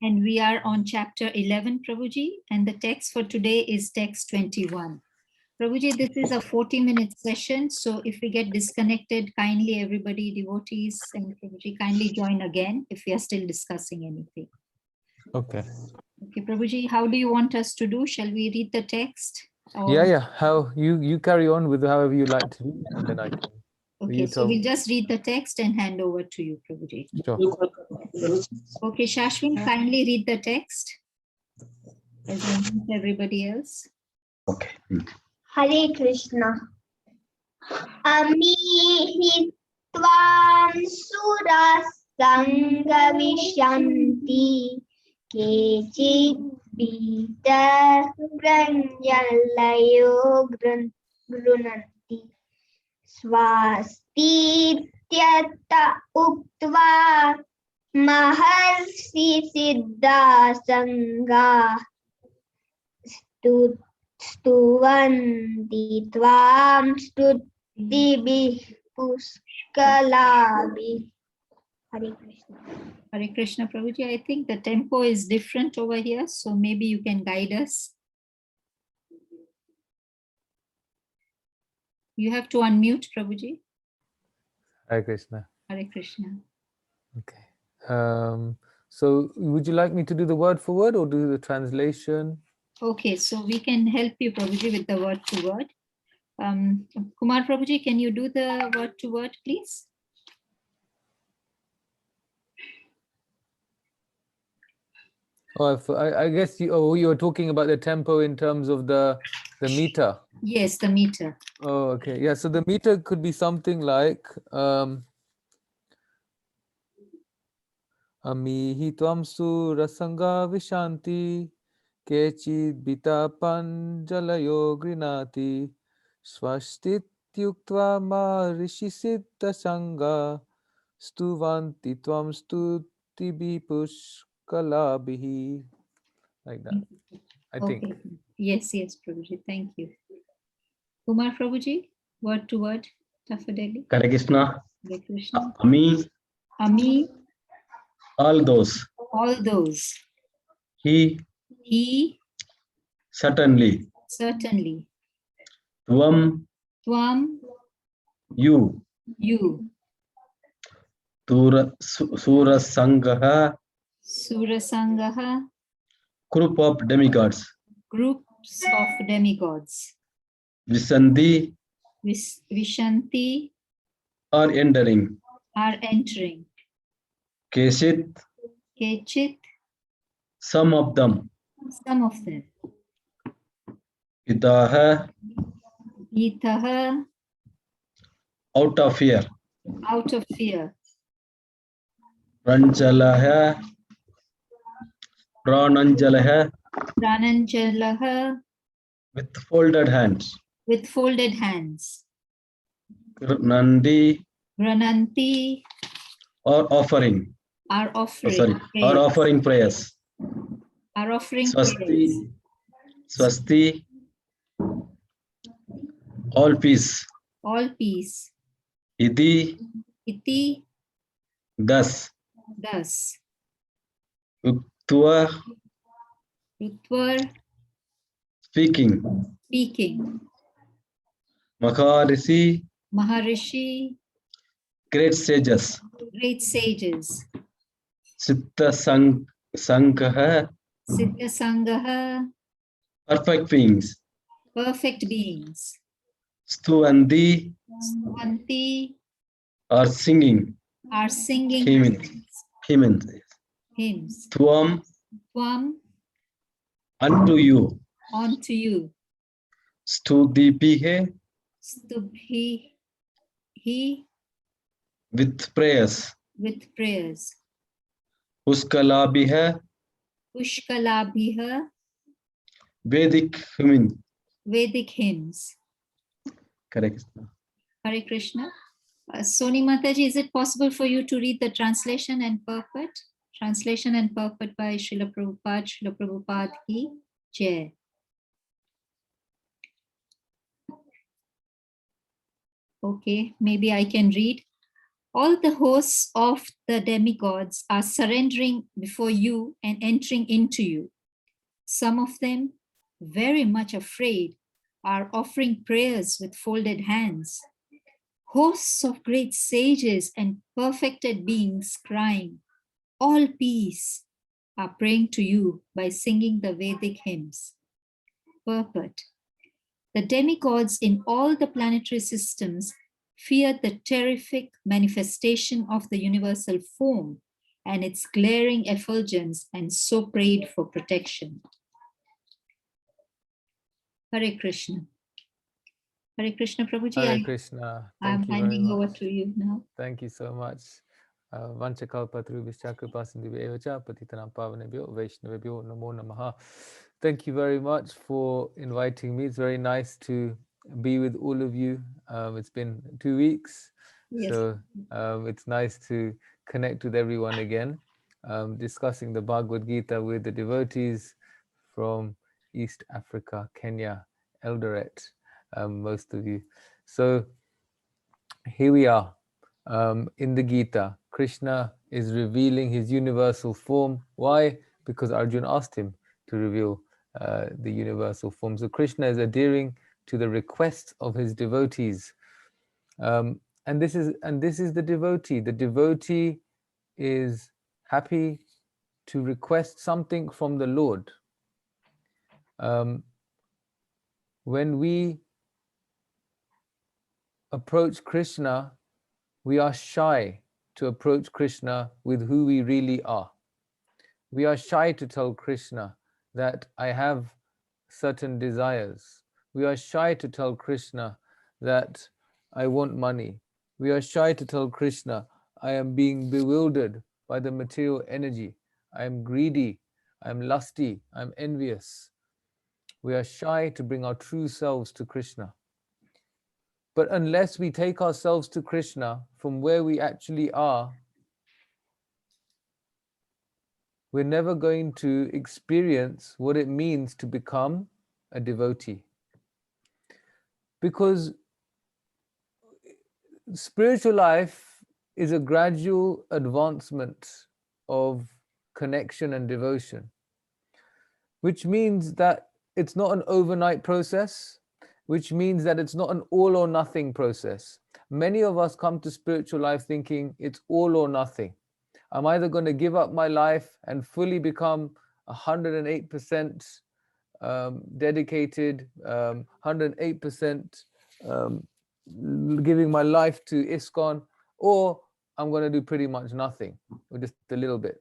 And we are on chapter 11, Prabhuji, and the text for today is text 21. Prabhuji, this is a 40-minute session, so if we get disconnected, kindly everybody, devotees and Prabhuji, kindly join again if we are still discussing anything. Okay. Okay, Prabhuji, how do you want us to do? Shall we read the text? Or... Yeah. How you carry on with however you like to do, and then I can. Okay, so we'll just read the text and hand over to you, Prabhuji. Sure. Okay, Shashwin, kindly read the text as I meet everybody else. Okay. Hare Krishna. Amihi tvam suras sangavishanti kechit bita pranyalayo grunanti swastiptyata uktva maharshi siddha sangha stuvanti tvam studdibhi pushkalabhi. Hare Krishna. Hare Krishna, Prabhuji. I think the tempo is different over here, so maybe you can guide us. You have to unmute, Prabhuji. Hare Krishna. Hare Krishna. Okay. So would you like me to do the word for word or do the translation? Okay, so we can help you, Prabhuji, with the word to word. Kumar Prabhuji, can you do the word to word, please? Oh, I guess you were talking about the tempo in terms of the meter. Yes, the meter. Oh, okay. Yeah, so the meter could be something like Amihi tvam surasanga vishanti kechid bita panjalayo grinati swastit-yuktva ma rishi-siddha sangha stuvanti tvam stutibi pushkalabihi. Like that, I think. Okay. Yes, Prabhuji. Thank you. Kumar Prabhuji, word to word, Tafadeli. Hare Krishna. Hare Krishna. Ami, all those. All those. He, certainly. Tvam, you. Surasangaha, group of demigods. Groups of demigods. Visanti, Vishanti, are entering. Keshit, Kechit, some of them. Itaha, Itaha, out of fear. Pranjalaha, Prananjalaha, with folded hands. Nandi, or offering. are offering prayers. Swasti, all peace. Iti, thus. Uktua, speaking. Maharishi, Great sages. Siddha Sangha, Siddha Sangaha, perfect beings. Stuvanti, are singing. Hymns. Tvam, unto you. Studipihe, with prayers. Pushkalabhiha, Vedic hymns. Correct. Hare Krishna. Soni Mataji, is it possible for you to read the translation and purport? Translation and purport by Srila Prabhupada ki Jai. Okay, maybe I can read. All the hosts of the demigods are surrendering before you and entering into you. Some of them, very much afraid, are offering prayers with folded hands. Hosts of great sages and perfected beings crying, all peace, are praying to you by singing the Vedic hymns. Purport. The demigods in all the planetary systems feared the terrific manifestation of the universal form and its glaring effulgence, and so prayed for protection. Hare Krishna. Hare Krishna, Prabhuji. Hare Krishna. I'm Thank you very handing over much. to you now. Thank you so much. Vanchakalpatarubhishcha kripasindhubhyevacha patitanam pavanebhyo vaishnavebhyo namo namaha. Thank you very much for inviting me. It's very nice to be with all of you. It's been 2 weeks, Yes. so it's nice to connect with everyone again, discussing the Bhagavad Gita with the devotees from East Africa, Kenya, Eldoret, most of you. So here we are. In the Gita, Krishna is revealing his universal form. Why? Because Arjuna asked him to reveal the universal form. So Krishna is adhering to the requests of his devotees. And this is the devotee. The devotee is happy to request something from the Lord. When we approach Krishna, we are shy to approach Krishna with who we really are. We are shy to tell Krishna that I have certain desires. We are shy to tell Krishna that I want money. We are shy to tell Krishna I am being bewildered by the material energy. I am greedy. I am lusty. I am envious. We are shy to bring our true selves to Krishna. But unless we take ourselves to Krishna from where we actually are, we're never going to experience what it means to become a devotee. Because spiritual life is a gradual advancement of connection and devotion, which means that it's not an overnight process, which means that it's not an all or nothing process. Many of us come to spiritual life thinking it's all or nothing. I'm either going to give up my life and fully become 108% dedicated, 108% giving my life to ISKCON, or I'm going to do pretty much nothing, or just a little bit.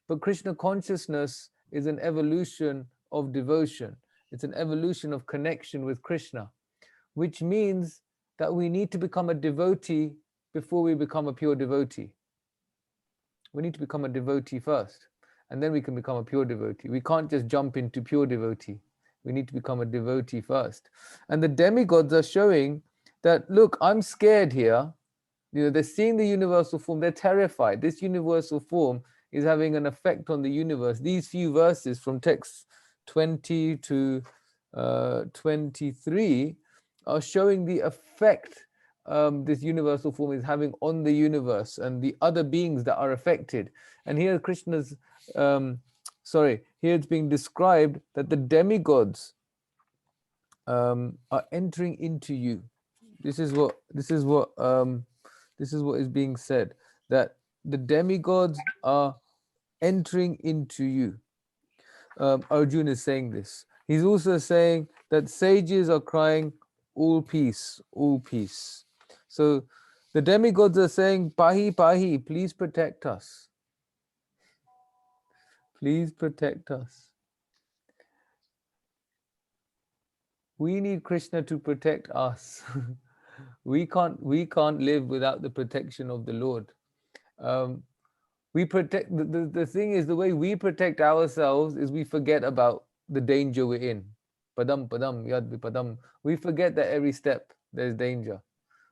But Krishna consciousness is an evolution of devotion. It's an evolution of connection with Krishna, which means that we need to become a devotee before we become a pure devotee. We need to become a devotee first, and then we can become a pure devotee. We can't just jump into pure devotee. We need to become a devotee first. And the demigods are showing that, look, I'm scared here. You know, they're seeing the universal form. They're terrified. This universal form is having an effect on the universe. These few verses from text 20 to 23 are showing the effect this universal form is having on the universe and the other beings that are affected. And here Krishna's, here it's being described that the demigods are entering into you. This is what is being said, that the demigods are entering into you. Arjuna is saying this. He's also saying that sages are crying, all peace, all peace. So the demigods are saying, Pahi, Pahi, please protect us. Please protect us. We need Krishna to protect us. We can't live without the protection of the Lord. We protect, the thing is, the way we protect ourselves is we forget about the danger we're in. Padam, padam, yad vipadam. We forget that every step there's danger.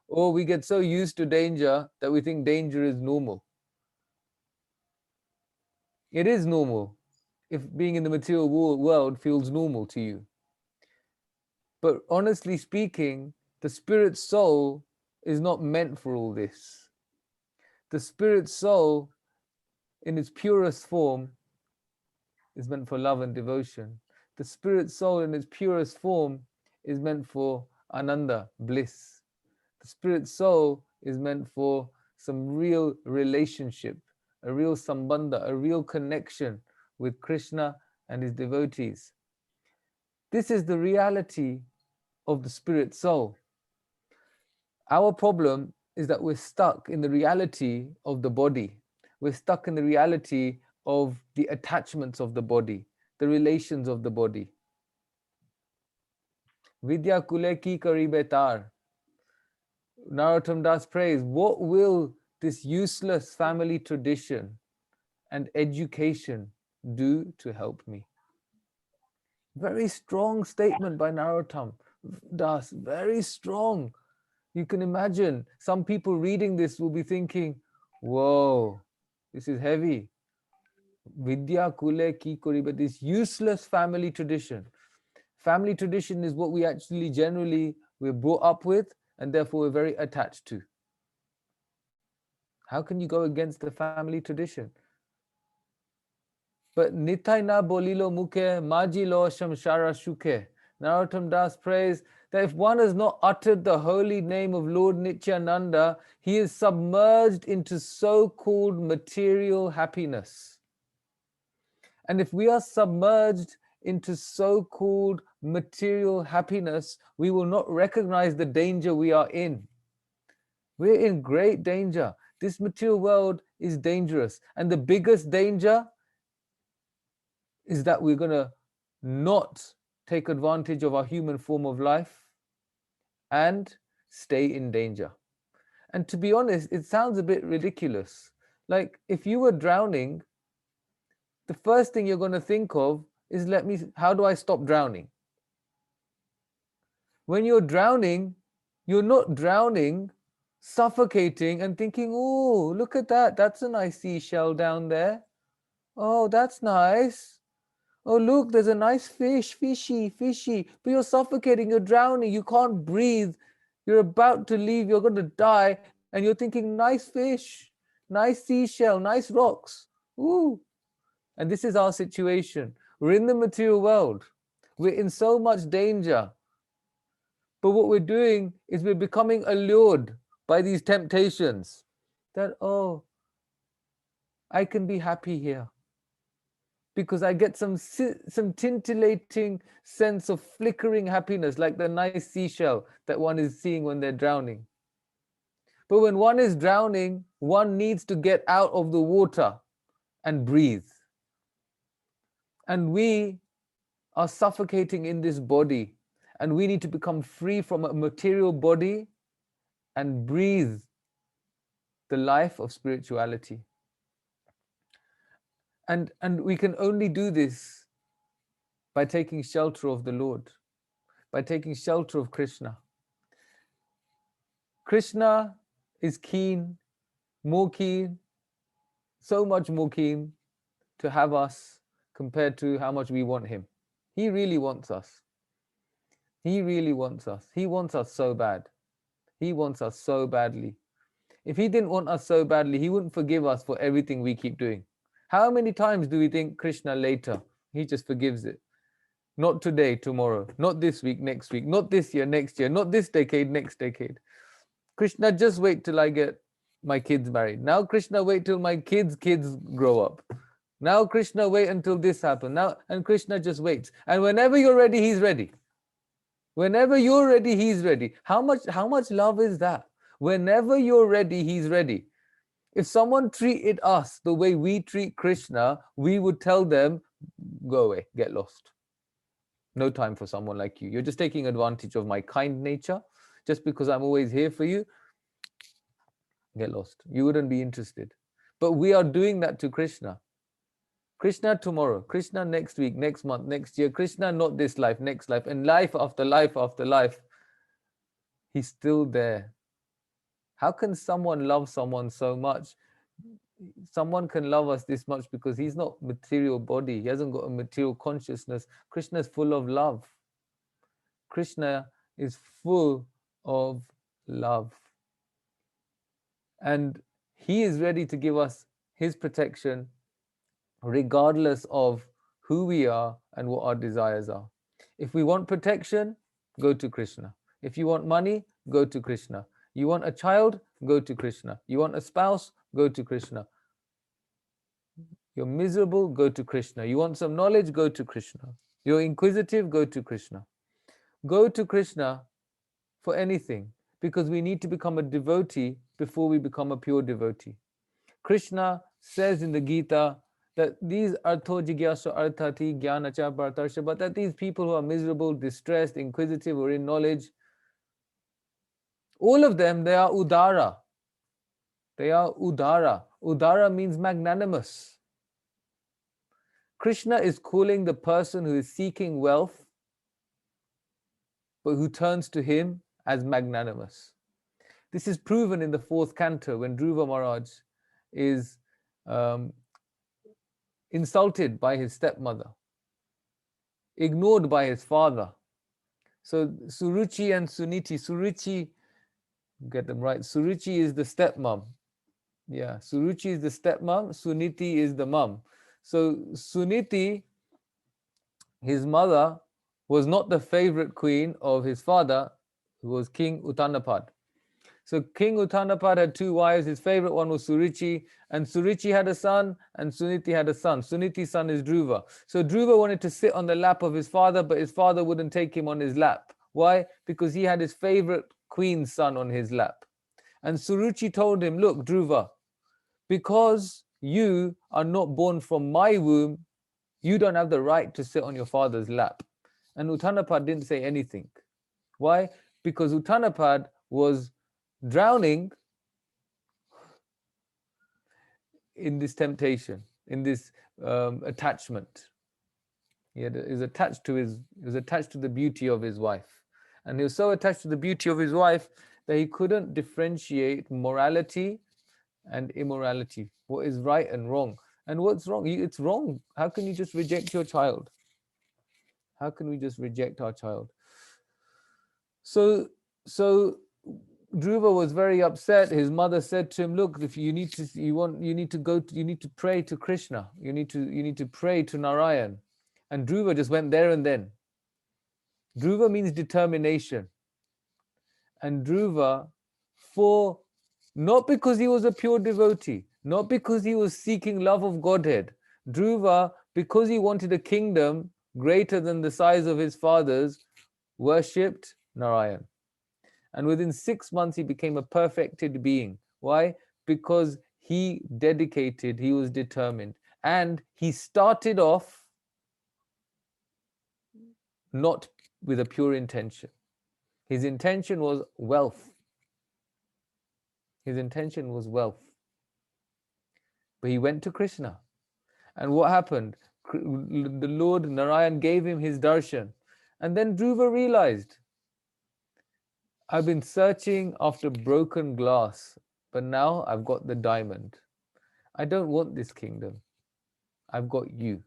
Or we get so used to danger that we think danger is normal. It is normal if being in the material world feels normal to you. But honestly speaking, the spirit soul is not meant for all this. The spirit soul in its purest form is meant for love and devotion. The spirit soul in its purest form is meant for ananda, bliss. The spirit soul is meant for some real relationship, a real sambandha, a real connection with Krishna and his devotees. This is the reality of the spirit soul. Our problem is that we're stuck in the reality of the body. We're stuck in the reality of the attachments of the body, the relations of the body. Vidya kule ki karibe tar. Narottam Das prays, what will this useless family tradition and education do to help me? Very strong statement by Narottam Das, very strong. You can imagine some people reading this will be thinking, whoa, this is heavy. Vidya kule ki koriba, this useless family tradition. Family tradition is what we actually generally we're brought up with and therefore we're very attached to. How can you go against the family tradition? But nitai na bolilo mukhe maji lo shamshara shuke. Narottam Das prays that if one has not uttered the holy name of Lord Nityananda, he is submerged into so-called material happiness. And if we are submerged into so-called material happiness, we will not recognize the danger we are in. We're in great danger. This material world is dangerous. And the biggest danger is that we're going to not take advantage of our human form of life and stay in danger. And to be honest, it sounds a bit ridiculous. Like if you were drowning, the first thing you're going to think of is, how do I stop drowning? When you're drowning, you're not drowning, suffocating and thinking, oh, look at that. That's a nice seashell down there. Oh, that's nice. Oh, look, there's a nice fish, fishy. But you're suffocating, you're drowning, you can't breathe. You're about to leave, you're going to die. And you're thinking, nice fish, nice seashell, nice rocks. Ooh. And this is our situation. We're in the material world. We're in so much danger. But what we're doing is we're becoming allured by these temptations that, oh, I can be happy here because I get some tintillating sense of flickering happiness, like the nice seashell that one is seeing when they're drowning. But when one is drowning, one needs to get out of the water and breathe. And we are suffocating in this body, and we need to become free from a material body and breathe the life of spirituality. And we can only do this by taking shelter of the Lord, by taking shelter of Krishna. Krishna is keen, more keen, so much more keen to have us compared to how much we want him. He really wants us. He really wants us. He wants us so bad. He wants us so badly. If he didn't want us so badly, he wouldn't forgive us for everything we keep doing. How many times do we think Krishna later? He just forgives it. Not today, tomorrow. Not this week, next week. Not this year, next year. Not this decade, next decade. Krishna, just wait till I get my kids married. Now Krishna, wait till my kids' kids grow up. Now Krishna, wait until this happens. Now, and Krishna just waits. And whenever you're ready, he's ready. Whenever you're ready, he's ready. How much love is that? Whenever you're ready, he's ready. If someone treated us the way we treat Krishna, we would tell them, go away, get lost. No time for someone like you. You're just taking advantage of my kind nature. Just because I'm always here for you, get lost. You wouldn't be interested. But we are doing that to Krishna. Krishna tomorrow, Krishna next week, next month, next year, Krishna not this life, next life, and life after life after life. He's still there. How can someone love someone so much? Someone can love us this much because he's not material body. He hasn't got a material consciousness. Krishna is full of love. Krishna is full of love. And He is ready to give us his protection regardless of who we are and what our desires are. If we want protection, go to Krishna. If you want money, go to Krishna. You want a child, go to Krishna. You want a spouse, go to Krishna. You're miserable, go to Krishna. You want some knowledge, go to Krishna. You're inquisitive, go to Krishna. Go to Krishna for anything, because we need to become a devotee before we become a pure devotee. Krishna says in the Gita that these artho jigyasu arthati jnanacha bhartarsha, but that these people who are miserable, distressed, inquisitive, or in knowledge, all of them, they are udara. They are udara. Udara means magnanimous. Krishna is calling the person who is seeking wealth, but who turns to him, as magnanimous. This is proven in the 4th canto when Dhruva Maharaj is insulted by his stepmother, ignored by his father. So Suruchi and Suniti, Suruchi, get them right, Suruchi is the stepmom. Yeah, Suruchi is the stepmom, Suniti is the mum. So Suniti, his mother, was not the favorite queen of his father, who was King Uttanapad. So King Uttanapad had 2 wives. His favorite one was Suruchi, and Suruchi had a son, and Suniti had a son. Suniti's son is Dhruva. So Dhruva wanted to sit on the lap of his father, but his father wouldn't take him on his lap. Why? Because he had his favorite queen's son on his lap. And Suruchi told him, look, Dhruva, because you are not born from my womb, you don't have the right to sit on your father's lap. And Uttanapad didn't say anything. Why? Because Uttanapad was drowning in this temptation, in this attachment. He was attached to the beauty of his wife, and he was so attached to the beauty of his wife that he couldn't differentiate morality and immorality. What is right and wrong? And what's wrong? It's wrong. How can you just reject your child? How can we just reject our child? So Dhruva was very upset. His mother said to him, look, if you need to pray to Krishna. You need to pray to Narayan. And Dhruva just went there and then. Dhruva means determination. And Dhruva, not because he was a pure devotee, not because he was seeking love of Godhead. Dhruva, because he wanted a kingdom greater than the size of his father's, worshipped Narayan. And within 6 months, he became a perfected being. Why? Because he was determined. And he started off not with a pure intention. His intention was wealth. His intention was wealth. But he went to Krishna. And what happened? The Lord Narayan gave him his darshan. And then Dhruva realized, I've been searching after broken glass, but now I've got the diamond. I don't want this kingdom. I've got you.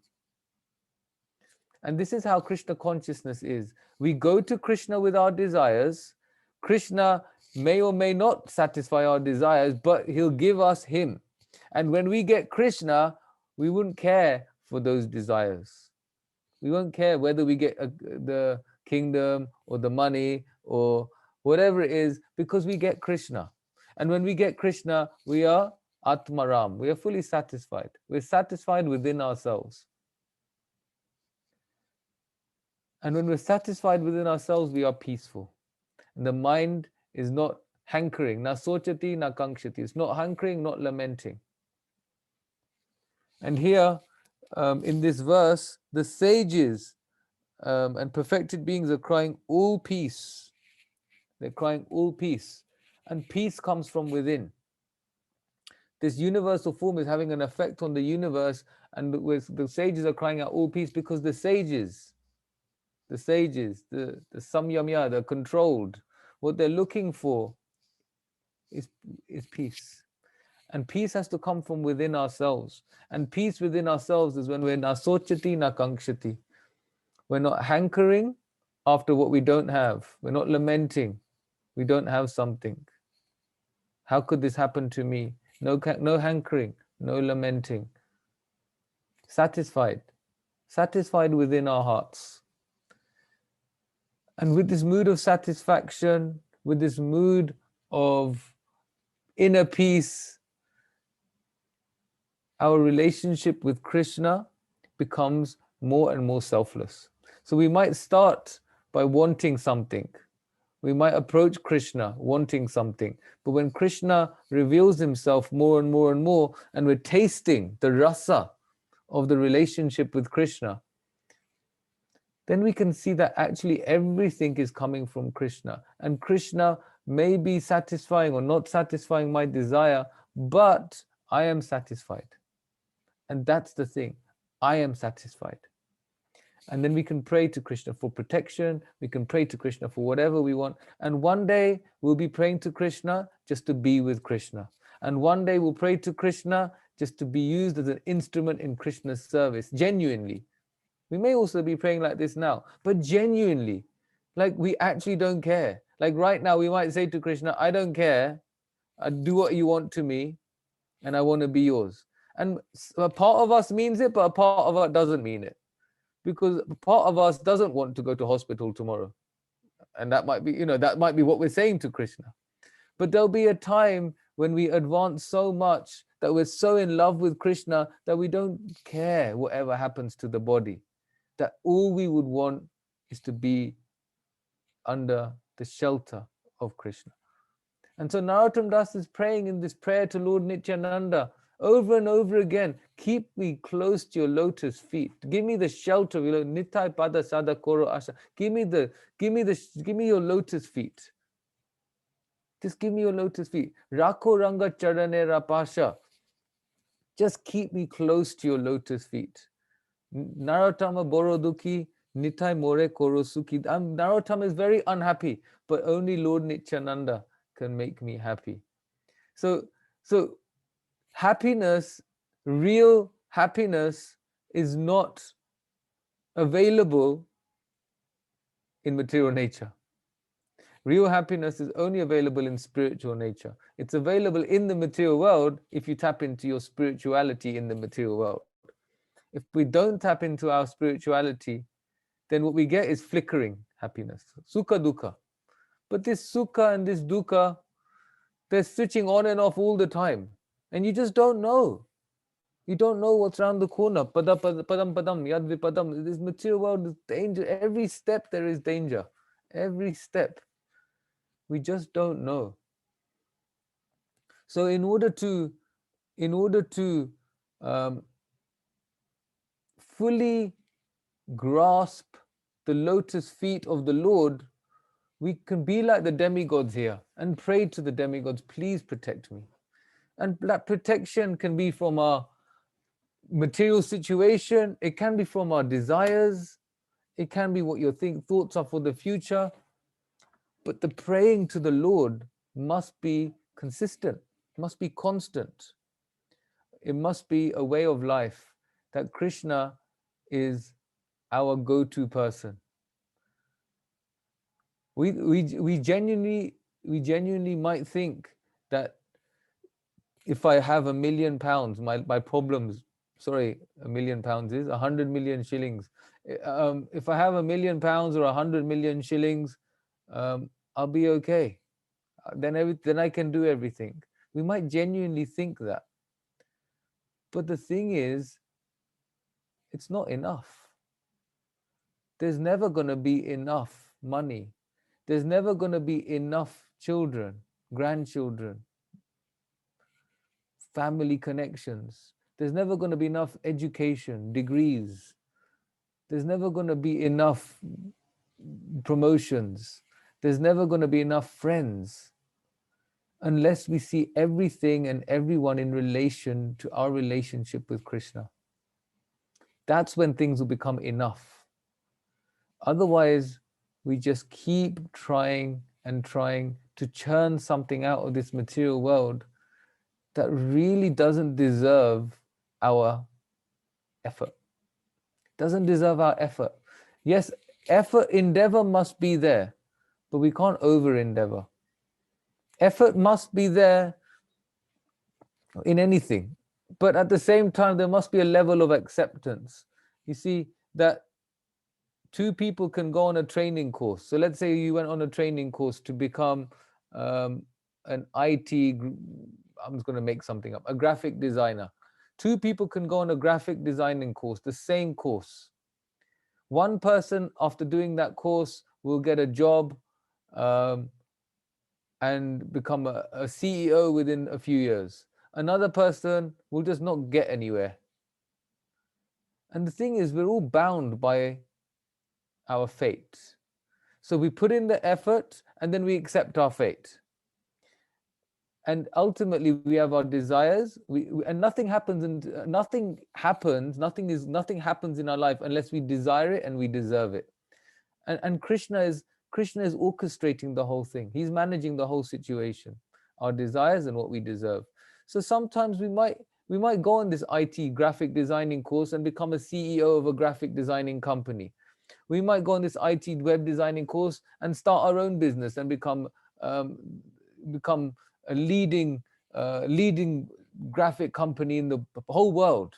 And this is how Krishna consciousness is. We go to Krishna with our desires. Krishna may or may not satisfy our desires, but he'll give us him. And when we get Krishna, we wouldn't care for those desires. We won't care whether we get the kingdom or the money or whatever it is, because we get Krishna. And when we get Krishna, we are Atmaram. We are fully satisfied. We're satisfied within ourselves. And when we're satisfied within ourselves, we are peaceful. And the mind is not hankering, na sochati, na kankshati. It's not hankering, not lamenting. And here, in this verse, the sages and perfected beings are crying, all peace. They're crying, all peace. And peace comes from within. This universal form is having an effect on the universe, and the sages are crying out, all peace, because the sages, the samyamya, the controlled, what they're looking for is peace. And peace has to come from within ourselves. And peace within ourselves is when we're na sochati, na kankshati. We're not hankering after what we don't have. We're not lamenting. We don't have something. How could this happen to me? no hankering, no lamenting. Satisfied within our hearts. And with this mood of satisfaction, with this mood of inner peace, our relationship with Krishna becomes more and more selfless. So we might start by wanting something. We might approach Krishna wanting something. But when Krishna reveals himself more and more and more, and we're tasting the rasa of the relationship with Krishna, then we can see that actually everything is coming from Krishna. And Krishna may be satisfying or not satisfying my desire, but I am satisfied. And that's the thing. I am satisfied. And then we can pray to Krishna for protection. We can pray to Krishna for whatever we want. And one day we'll be praying to Krishna just to be with Krishna. And one day we'll pray to Krishna just to be used as an instrument in Krishna's service, genuinely. We may also be praying like this now, but genuinely, like we actually don't care. Like right now, we might say to Krishna, I don't care. I do what you want to me, and I want to be yours. And a part of us means it, but a part of us doesn't mean it. Because a part of us doesn't want to go to hospital tomorrow. And that might be, that might be what we're saying to Krishna. But there'll be a time when we advance so much that we're so in love with Krishna that we don't care whatever happens to the body. That all we would want is to be under the shelter of Krishna. And so Narottam Das is praying in this prayer to Lord Nityananda over and over again. Keep me close to your lotus feet. Give me the shelter. Nitai pada sada koro asha. Give me your lotus feet. Just give me your lotus feet. Rako ranga charane rapasha. Just keep me close to your lotus feet. Narottama Boroduki Nitai More Korosuki. Narottama is very unhappy, but only Lord Nityananda can make me happy. So happiness, real happiness, is not available in material nature. Real happiness is only available in spiritual nature. It's available in the material world if you tap into your spirituality in the material world. If we don't tap into our spirituality, then what we get is flickering happiness, sukha dukkha. But this sukha and this dukkha, they're switching on and off all the time. And you just don't know. You don't know what's around the corner. Padam yad vipadam. This material world is danger. Every step there is danger. Every step. We just don't know. So in order to fully grasp the lotus feet of the Lord, we can be like the demigods here and pray to the demigods, please protect me. And that protection can be from our material situation, it can be from our desires, it can be what your thoughts are for the future. But the praying to the Lord must be consistent, must be constant. It must be a way of life that Krishna is our go-to person. We genuinely might think that if I have £1 million, my problems, sorry, £1 million is 100 million shillings. If I have £1 million or 100 million shillings, I'll be okay. Then I can do everything. We might genuinely think that. But the thing is, it's not enough. There's never going to be enough money. There's never going to be enough children, grandchildren, family connections. There's never going to be enough education, degrees. There's never going to be enough promotions. There's never going to be enough friends unless we see everything and everyone in relation to our relationship with Krishna. That's when things will become enough. Otherwise, we just keep trying and trying to churn something out of this material world that really doesn't deserve our effort. Doesn't deserve our effort. Yes, effort, endeavor must be there, but we can't over endeavor. Effort must be there. in anything. But at the same time, there must be a level of acceptance. You see, that two people can go on a training course. So let's say you went on a training course to become an IT, I'm just going to make something up, a graphic designer. Two people can go on a graphic designing course, the same course. One person, after doing that course, will get a job and become a CEO within a few years. Another person will just not get anywhere. And the thing is, we're all bound by our fate. So we put in the effort and then we accept our fate. And ultimately we have our desires, and nothing happens, and nothing happens in our life unless we desire it and we deserve it. And Krishna is orchestrating the whole thing. He's managing the whole situation, our desires and what we deserve. So sometimes we might go on this IT graphic designing course and become a CEO of a graphic designing company. We might go on this IT web designing course and start our own business and become a leading graphic company in the whole world.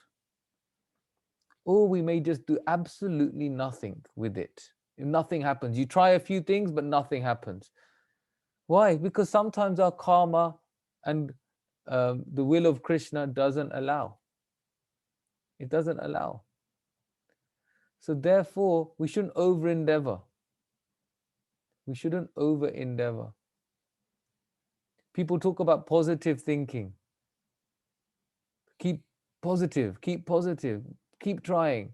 Or we may just do absolutely nothing with it. Nothing happens. You try a few things, but nothing happens. Why? Because sometimes our karma and the will of Krishna doesn't allow. It doesn't allow. So therefore, we shouldn't over-endeavor. We shouldn't over-endeavor. People talk about positive thinking. Keep positive, keep trying.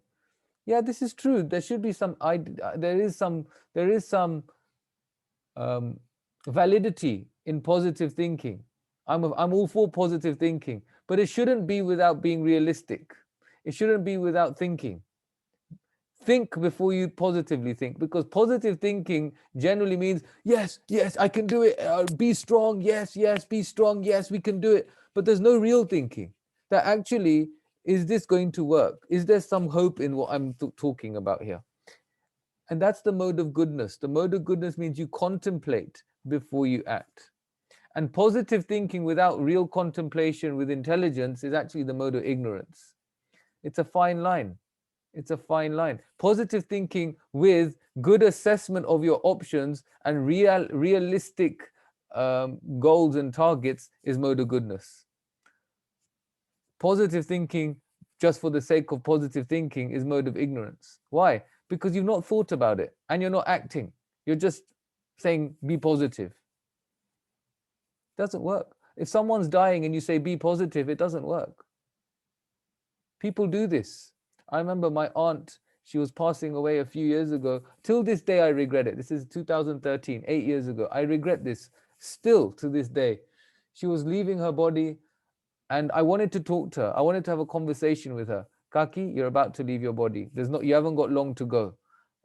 Yeah, this is true. There should be some, there is some validity in positive thinking. I'm all for positive thinking, but it shouldn't be without being realistic. It shouldn't be without thinking. Think before you positively think, because positive thinking generally means, yes, I can do it. Be strong. Yes, be strong. Yes, we can do it. But there's no real thinking that actually, is this going to work? Is there some hope in what I'm talking about here? And that's the mode of goodness. The mode of goodness means you contemplate before you act. And positive thinking without real contemplation with intelligence is actually the mode of ignorance. It's a fine line. It's a fine line. Positive thinking with good assessment of your options and realistic goals and targets is mode of goodness. Positive thinking just for the sake of positive thinking is mode of ignorance. Why? Because you've not thought about it and you're not acting. You're just saying, be positive. It doesn't work. If someone's dying and you say, be positive, it doesn't work. People do this. I remember my aunt, she was passing away a few years ago. Till this day, I regret it. This is 2013, 8 years ago. I regret this still to this day. She was leaving her body and I wanted to talk to her. I wanted to have a conversation with her. Kaki, you're about to leave your body. You haven't got long to go.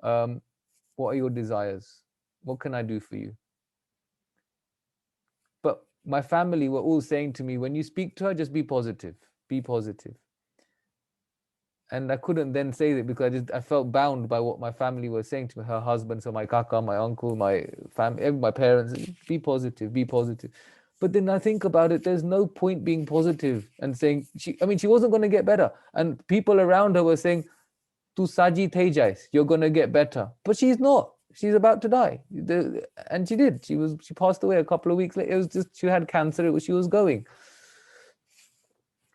What are your desires? What can I do for you? But my family were all saying to me, when you speak to her, just be positive. Be positive. And I couldn't then say that because I felt bound by what my family was saying to me, her husband, so my kaka, my uncle, my family, my parents, be positive, be positive. But then I think about it, there's no point being positive and saying, she wasn't going to get better. And people around her were saying, tu saji thei jais, you're going to get better. But she's not. She's about to die. And she did. She passed away a couple of weeks later. It was just, she had cancer. She was going.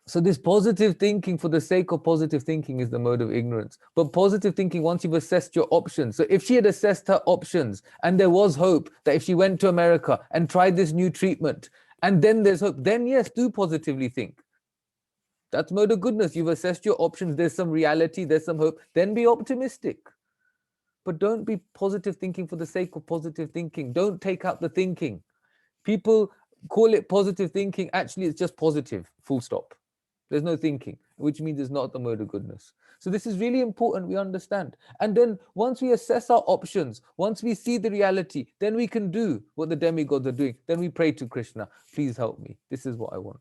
So this positive thinking for the sake of positive thinking is the mode of ignorance. But positive thinking, once you've assessed your options. So if she had assessed her options and there was hope that if she went to America and tried this new treatment, and then there's hope, then yes, do positively think. That's mode of goodness. You've assessed your options. There's some reality. There's some hope. Then be optimistic. But don't be positive thinking for the sake of positive thinking. Don't take out the thinking. People call it positive thinking. Actually, it's just positive, full stop. There's no thinking, which means it's not the mode of goodness. So this is really important we understand. And then once we assess our options, once we see the reality, then we can do what the demigods are doing. Then we pray to Krishna, please help me. This is what I want.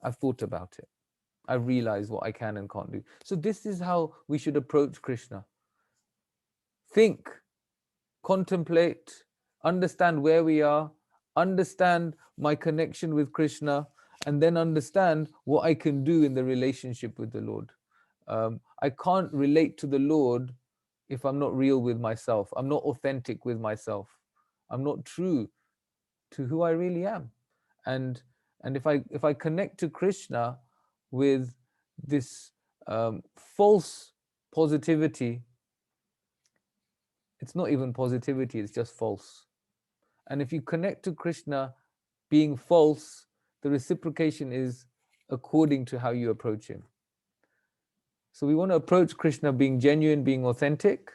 I've thought about it. I've realized what I can and can't do. So this is how we should approach Krishna. Think, contemplate, understand where we are, understand my connection with Krishna, and then understand what I can do in the relationship with the Lord. I can't relate to the Lord if I'm not real with myself. I'm not authentic with myself. I'm not true to who I really am. And if I connect to Krishna with this false positivity, it's not even positivity, it's just false. And if you connect to Krishna being false, the reciprocation is according to how you approach him. So we want to approach Krishna being genuine, being authentic.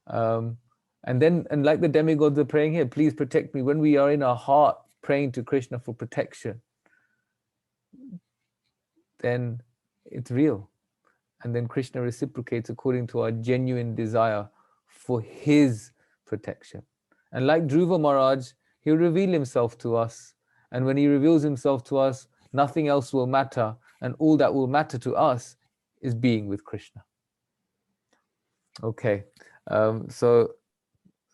And like the demigods are praying here, please protect me. When we are in our heart praying to Krishna for protection, then it's real. And then Krishna reciprocates according to our genuine desire for his protection. And like Dhruva Maharaj, he'll reveal himself to us. And when he reveals himself to us, nothing else will matter. And all that will matter to us is being with Krishna. Okay, so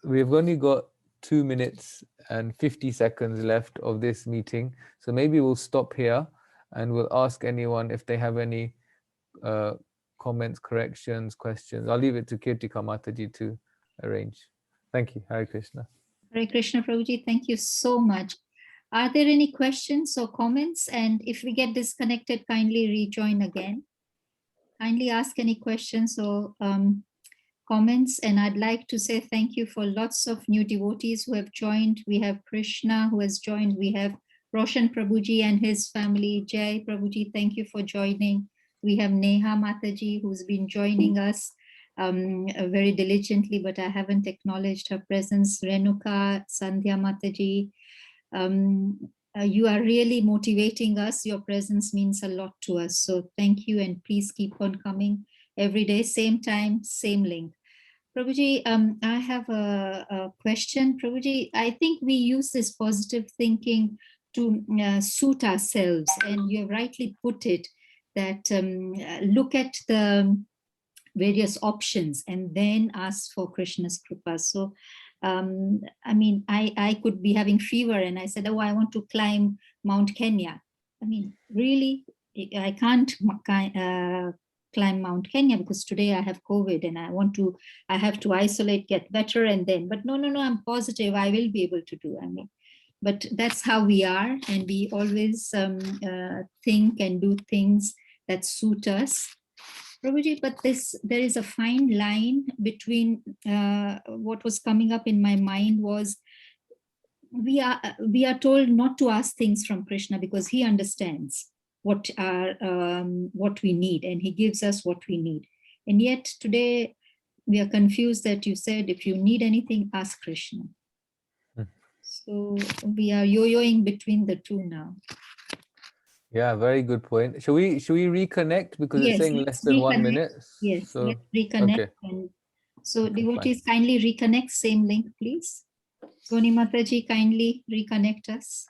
we've only got 2 minutes and 50 seconds left of this meeting. So maybe we'll stop here and we'll ask anyone if they have any comments, corrections, questions. I'll leave it to Kirtika Mataji to arrange. Thank you. Hare Krishna. Hare Krishna, Prabhuji. Thank you so much. Are there any questions or comments? And if we get disconnected, kindly rejoin again. Kindly ask any questions or comments. And I'd like to say thank you for lots of new devotees who have joined. We have Krishna who has joined. We have Roshan Prabhuji and his family. Jai Prabhuji, thank you for joining. We have Neha Mataji who's been joining us very diligently, but I haven't acknowledged her presence. Renuka, Sandhya Mataji, you are really motivating us. Your presence means a lot to us. So thank you, and please keep on coming every day, same time, same link. Prabhuji, I have a question. Prabhuji, I think we use this positive thinking to suit ourselves, and you have rightly put it that look at the various options and then ask for Krishna's kripa. So I mean, I could be having fever and I said, oh, I want to climb Mount Kenya. I mean, really, I can't climb Mount Kenya because today I have COVID and I have to isolate, get better, and then, but no, I'm positive I will be able to do. I mean, but that's how we are, and we always think and do things that suit us. Prabhuji, but there is a fine line between what was coming up in my mind was we are told not to ask things from Krishna because he understands what we need and he gives us what we need. And yet today we are confused that you said if you need anything, ask Krishna. So we are yo-yoing between the two now. Yeah, very good point. Should we reconnect because Yes, it's saying less let's than 1 reconnect. minute? Yes, So, let's reconnect. okay. And so Okay, devotees, kindly reconnect, same link, please. Goni Mataji, kindly reconnect us.